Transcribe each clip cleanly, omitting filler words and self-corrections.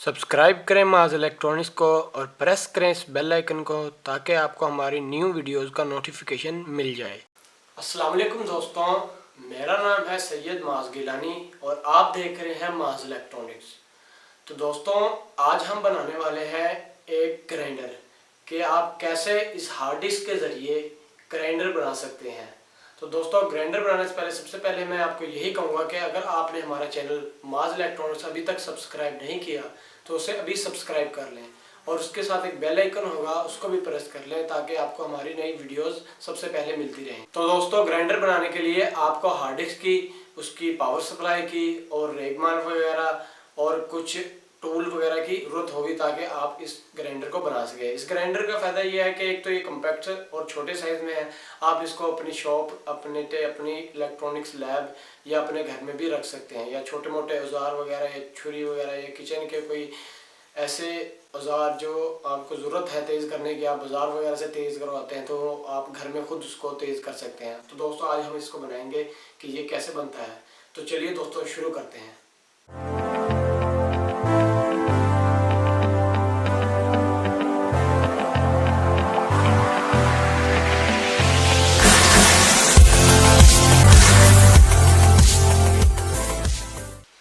Subscribe करें माज electronics को और प्रेस करें इस बेल आइकन को ताकि आपको हमारी न्यू वीडियोस का नोटिफिकेशन मिल जाए। अस्सलाम वालेकुम दोस्तों, मेरा नाम है सैयद माज गिलानी और आप देख रहे हैं माज इलेक्ट्रॉनिक्स। तो दोस्तों, आज हम बनाने वाले हैं एक ग्राइंडर कि आप कैसे इस हार्ड डिस्क के ज़रिए ग्राइंडर बना सकते हैं। तो दोस्तों, ग्राइंडर बनाने से पहले सबसे पहले मैं आपको यही कहूँगा कि अगर आपने हमारा चैनल माज इलेक्ट्रॉनिक्स अभी तक सब्सक्राइब नहीं किया तो उसे अभी सब्सक्राइब कर लें और उसके साथ एक बेल आइकन होगा, उसको भी प्रेस कर लें ताकि आपको हमारी नई वीडियोस सबसे पहले मिलती रहें। तो दोस्तों, ग्राइंडर बनाने के लिए आपको हार्ड डिस्क की, उसकी पावर सप्लाई की और रेगमार वगैरह और कुछ टूल वगैरह की जरूरत होगी ताकि आप इस ग्राइंडर को बना सके। इस ग्राइंडर का फायदा ये है कि एक तो ये कम्पैक्ट और छोटे साइज में है, आप इसको अपनी शॉप, अपनी इलेक्ट्रॉनिक्स लैब या अपने घर में भी रख सकते हैं, या छोटे मोटे औजार वगैरह या छुरी वगैरह या किचन के कोई ऐसे औजार जो आपको ज़रूरत है तेज़ करने की, आप बाज़ार वगैरह से तेज़ करवाते हैं तो आप घर में खुद उसको तेज़ कर सकते हैं। तो दोस्तों, आज हम इसको बनाएंगे कि ये कैसे बनता है। तो चलिए दोस्तों, शुरू करते हैं।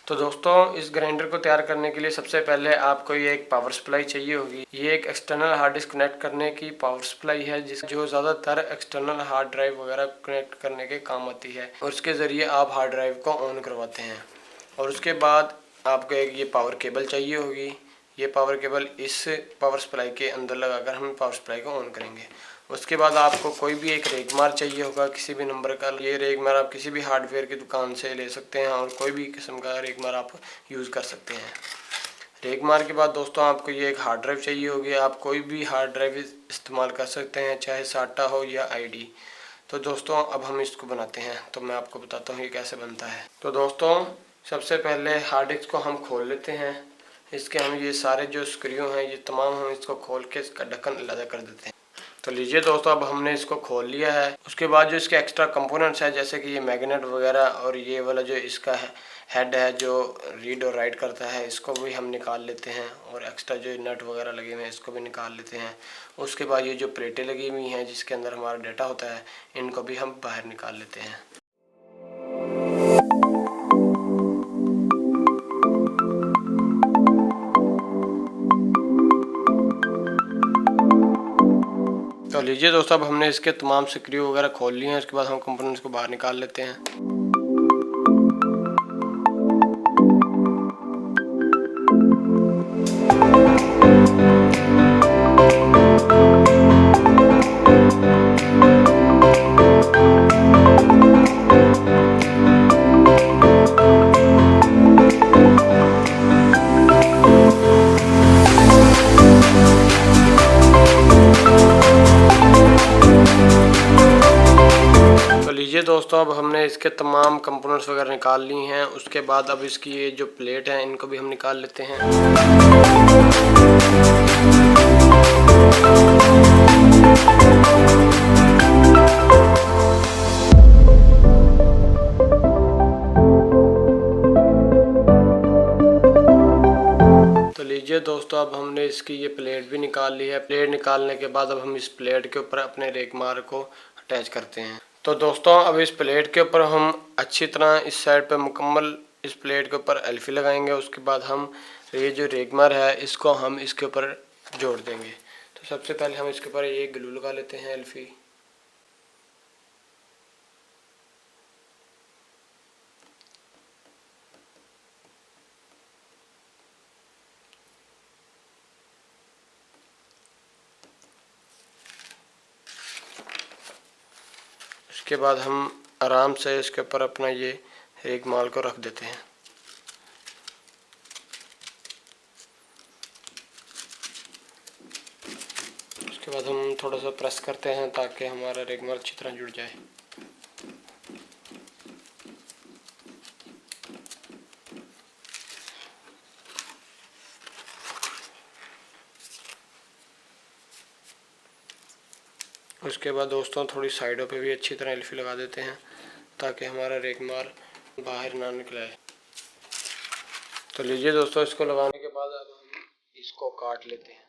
तो दोस्तों, इस ग्राइंडर को तैयार करने के लिए सबसे पहले आपको ये एक पावर सप्लाई चाहिए होगी। ये एक एक्सटर्नल हार्ड डिस्क कनेक्ट करने की पावर सप्लाई है जो ज़्यादातर एक्सटर्नल हार्ड ड्राइव वगैरह कनेक्ट करने के काम आती है और उसके ज़रिए आप हार्ड ड्राइव को ऑन करवाते हैं। और उसके बाद आपको एक ये पावर केबल चाहिए होगी। ये पावर केबल इस पावर सप्लाई के अंदर लगाकर हम पावर सप्लाई को ऑन करेंगे। उसके बाद आपको कोई भी एक रेगमार चाहिए होगा किसी भी नंबर का। ये रेगमार आप किसी भी हार्डवेयर की दुकान से ले सकते हैं और कोई भी किस्म का रेगमार आप यूज़ कर सकते हैं। रेगमार के बाद दोस्तों, आपको ये एक हार्ड ड्राइव चाहिए होगी। आप कोई भी हार्ड ड्राइव इस्तेमाल कर सकते हैं, चाहे साटा हो या आईडी। तो दोस्तों, अब हम इसको बनाते हैं। तो मैं आपको बताता हूँ ये कैसे बनता है। तो दोस्तों, सबसे पहले हार्ड डिस्क को हम खोल लेते हैं। इसके हम ये सारे जो स्क्रू हैं ये तमाम हम इसको खोल के इसका ढक्कन अलग कर देते हैं। तो लीजिए दोस्तों, अब हमने इसको खोल लिया है। उसके बाद जो इसके एक्स्ट्रा कंपोनेंट्स है, जैसे कि ये मैग्नेट वगैरह और ये वाला जो इसका हेड है जो रीड और राइट करता है, इसको भी हम निकाल लेते हैं और एक्स्ट्रा जो नट वगैरह लगे हुए हैं इसको भी निकाल लेते हैं। उसके बाद ये जो प्लेटें लगी हुई हैं जिसके अंदर हमारा डाटा होता है, इनको भी हम बाहर निकाल लेते हैं। तो लीजिए दोस्तों, अब हमने इसके तमाम स्क्रू वगैरह खोल लिए हैं। उसके बाद हम कंपोनेंट्स को बाहर निकाल लेते हैं। लीजिए दोस्तों, अब हमने इसके तमाम कंपोनेंट्स वगैरह निकाल ली हैं। उसके बाद अब इसकी ये जो प्लेट है इनको भी हम निकाल लेते हैं। तो लीजिए दोस्तों, अब हमने इसकी ये प्लेट भी निकाल ली है। प्लेट निकालने के बाद अब हम इस प्लेट के ऊपर अपने रेगमार को अटैच करते हैं। तो दोस्तों, अब इस प्लेट के ऊपर हम अच्छी तरह इस साइड पे मुकम्मल इस प्लेट के ऊपर एल्फी लगाएंगे। उसके बाद हम ये जो रेगमार है इसको हम इसके ऊपर जोड़ देंगे। तो सबसे पहले हम इसके ऊपर ये ग्लू लगा लेते हैं, एल्फी। उसके बाद हम आराम से इसके ऊपर अपना ये रेगमार को रख देते हैं। उसके बाद हम थोड़ा सा प्रेस करते हैं ताकि हमारा रेगमार अच्छी तरह जुड़ जाए। उसके बाद दोस्तों, थोड़ी साइडों पे भी अच्छी तरह एल्फी लगा देते हैं ताकि हमारा रेगमार बाहर ना निकले। तो लीजिए दोस्तों, इसको लगाने के बाद अब हम इसको काट लेते हैं।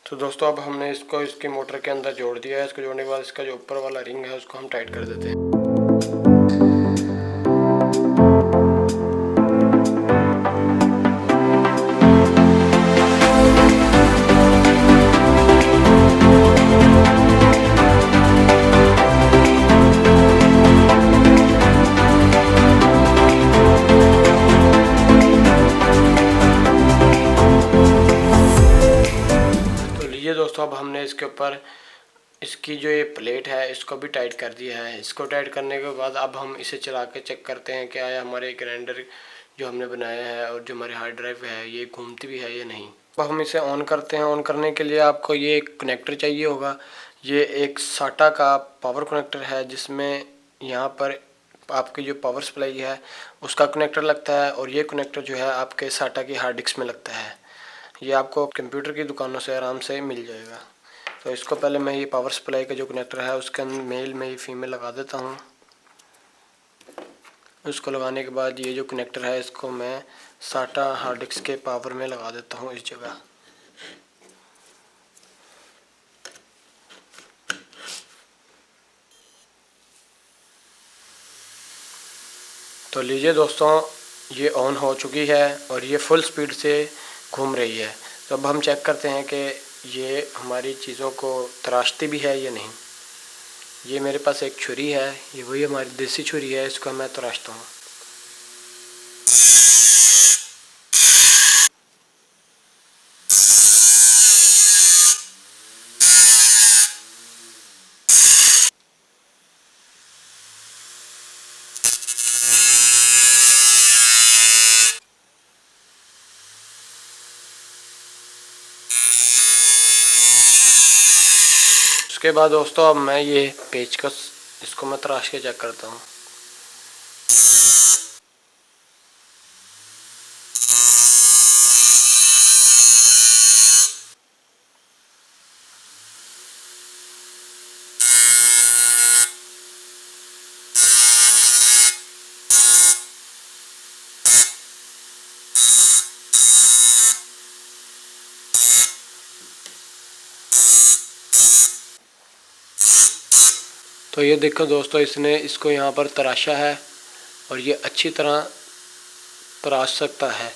तो दोस्तों अब हमने इसको इसकी मोटर के अंदर जोड़ दिया है। इसको जोड़ने के बाद इसका जो ऊपर वाला रिंग है उसको हम टाइट कर देते हैं। दोस्तों अब हमने इसके ऊपर इसकी जो ये प्लेट है इसको भी टाइट कर दिया है। इसको टाइट करने के बाद अब हम इसे चला के चेक करते हैं कि आया हमारे ग्राइंडर जो हमने बनाया है और जो हमारे हार्ड ड्राइव है ये घूमती भी है या नहीं। अब हम इसे ऑन करते हैं। ऑन करने के लिए आपको ये एक कनेक्टर चाहिए होगा। ये एक साटा का पावर कनेक्टर है जिसमें यहाँ पर आपकी जो पावर सप्लाई है उसका कनेक्टर लगता है और ये कनेक्टर जो है आपके साटा की हार्ड डिस्क में लगता है। ये आपको कंप्यूटर की दुकानों से आराम से मिल जाएगा। तो इसको पहले मैं ये पावर सप्लाई का जो कनेक्टर है उसके अंदर मेल में ही फीमेल लगा देता हूँ। उसको लगाने के बाद ये जो कनेक्टर है इसको मैं साटा हार्ड डिस्क के पावर में लगा देता हूँ इस जगह। तो लीजिए दोस्तों ये ऑन हो चुकी है और ये फुल स्पीड से घूम रही है। तो अब हम चेक करते हैं कि ये हमारी चीज़ों को तराशती भी है या नहीं। ये मेरे पास एक छुरी है, ये वही हमारी देसी छुरी है, इसको मैं तराशता हूँ। उसके बाद दोस्तों अब मैं ये पेचकस इसको मैं तराश के चेक करता हूँ। तो ये देखो दोस्तों इसने इसको यहाँ पर तराशा है और ये अच्छी तरह तराश सकता है।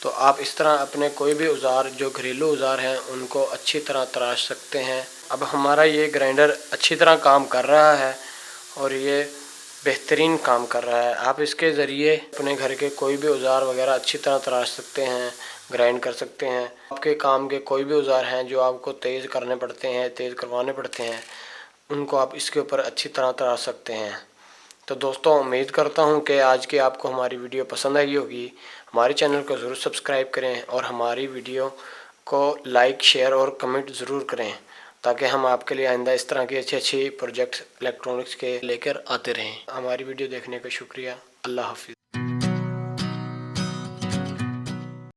तो आप इस तरह अपने कोई भी औजार जो घरेलू औजार हैं उनको अच्छी तरह तराश सकते हैं। अब हमारा ये ग्राइंडर अच्छी तरह काम कर रहा है और ये बेहतरीन काम कर रहा है। आप इसके ज़रिए अपने घर के कोई भी औजार वगैरह अच्छी तरह तराश सकते हैं, ग्राइंड कर सकते हैं। आपके काम के कोई भी औजार हैं जो आपको तेज़ करने पड़ते हैं, तेज़ करवाने पड़ते हैं, उनको आप इसके ऊपर अच्छी तरह तराश सकते हैं। तो दोस्तों उम्मीद करता हूं कि आज की आपको हमारी वीडियो पसंद आई होगी। हमारे चैनल को ज़रूर सब्सक्राइब करें और हमारी वीडियो को लाइक, शेयर और कमेंट ज़रूर करें ताकि हम आपके लिए आइंदा इस तरह की अच्छी प्रोजेक्ट्स इलेक्ट्रॉनिक्स के लेकर आते रहें। हमारी वीडियो देखने का शुक्रिया। अल्लाह हाफिज़।